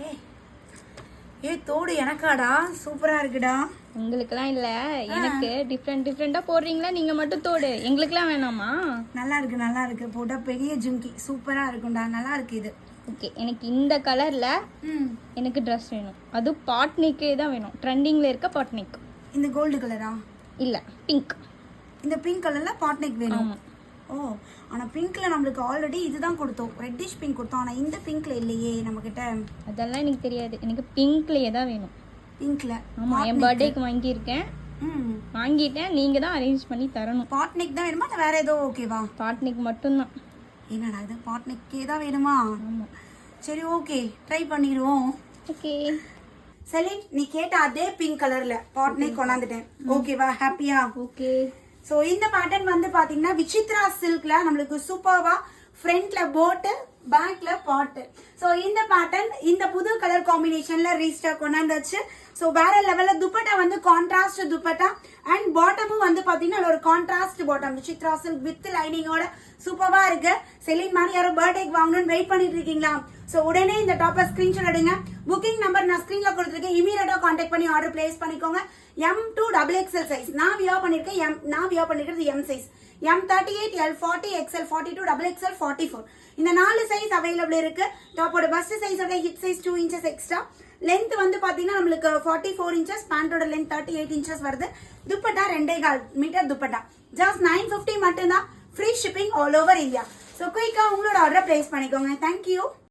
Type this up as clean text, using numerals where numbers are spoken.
ஏய் ஏய் தோடு எனக்காடா, சூப்பரா இருக்குடா. உங்களுக்குலாம் இல்ல, எனக்கு டிஃப்ரெண்டா போடுறீங்களா? நீங்க மட்டும் தோடு, எங்களுக்குலாம் வேணாமா? நல்லா இருக்கு போட்டா பெரிய ஜும்கி சூப்பரா இருக்கும்டா, நல்லா இருக்கு இது. ஓகே, எனக்கு இந்த கலர்ல எனக்கு ட்ரெஸ் வேணும். அது பாட்னிக்கே தான் வேணும், ட்ரெண்டிங்ல இருக்க பாட்னிக். இந்த கோல்டு கலரா? இல்ல, பிங்க். இந்த பிங்க் கலர்ல பாட்னிக் வேணும். ஓ, ஆனா பிங்க்ல நம்மளுக்கு ஆல்ரெடி இதுதான் கொடுத்தோம், ரெட்டிஷ் பிங்க் கொடுத்தோம். ஆனா இந்த பிங்க்ல இல்லையே நம்ம கிட்ட. அதெல்லாம் எனக்கு தெரியாது, எனக்கு பிங்க்லயே தான் வேணும். பிங்க்ல? ஆமா, என் பர்த்டேக்கு வாங்கியிருக்கேன். வாங்கிட்டேன், நீங்க தான் அரேஞ்ச் பண்ணி தரணும். பாட்னிக் தான் வேணுமா இல்ல வேற ஏதோ ஓகேவா? பாட்னிக் மட்டும்தான். என்னடா இது, பாட்னிக்கே தான் வேணுமா? ஆமா. சரி ஓகே, ட்ரை பண்ணிடுவோம். ஓகே சரி, நீ கேட்ட அதே பிங்க் கலர்ல பாட்னிக் கொண்டாந்துட்டேன். ஓகேவா, ஹாப்பியா? ஓகே. சோ இந்த பேட்டர்ன் வந்து பாத்தீங்கன்னா விசித்ரா சில்க்ல நம்மளுக்கு சூப்பர்வா ஃப்ரண்ட்ல போட்டு பேக்ல பாட்டு. சோ இந்த பேட்டர்ன் இந்த புது கலர் காம்பினேஷன்ல ரீஸ்டாக் கொண்டாந்துச்சு. சோ வேற லெவல்ல துப்பட்டா வந்து கான்ட்ராஸ்ட் துப்பட்டா அண்ட் பாட்டமும் வந்து பாத்தீங்கன்னா ஒரு contrast bottom Vichitra silk with லைனிங்கோட சூப்பர்வா இருக்கு. செலின் மாதிரி யாரோ பர்த்டேக்கு வாங்கணும்னு வெயிட் பண்ணிட்டு இருக்கீங்களா? சோ உடனே இந்த டாப்பை ஸ்கிரீன்ஷாட் எடுங்க. புக்கிங் நம்பர் நான் ஸ்கிரீன்ல கொடுத்துருக்கேன், இமீடியட்டா கான்டாக்ட் பண்ணி ஆர்டர் பிளேஸ் பண்ணிக்கோங்க. M2 XXL சைஸ் நான் வியர் பண்ணிருக்கேன். நான் வியர் பண்ணிருக்கிறது M size. M38, L40, XL 42, XXL 44 இந்த 4 சைஸ் அவைலபிள் இருக்கு. டாப்போட பஸ்ட் சைஸோட hip size 2 inches extra. Length வந்து பாத்தீங்கன்னா நம்மளுக்கு 44 இன்ச்சஸ், பேண்டோட லென்த் 38 இன்ச்சஸ் வருது. துப்பட்டா 2.25 மீட்டர் துப்பட்டா. ஜஸ்ட் 950 மட்டும்தான். Free shipping all over India. So குயிக்கா உங்களோட ஆர்டர் பிளேஸ் பண்ணிக்கோங்க. தேங்க்யூ.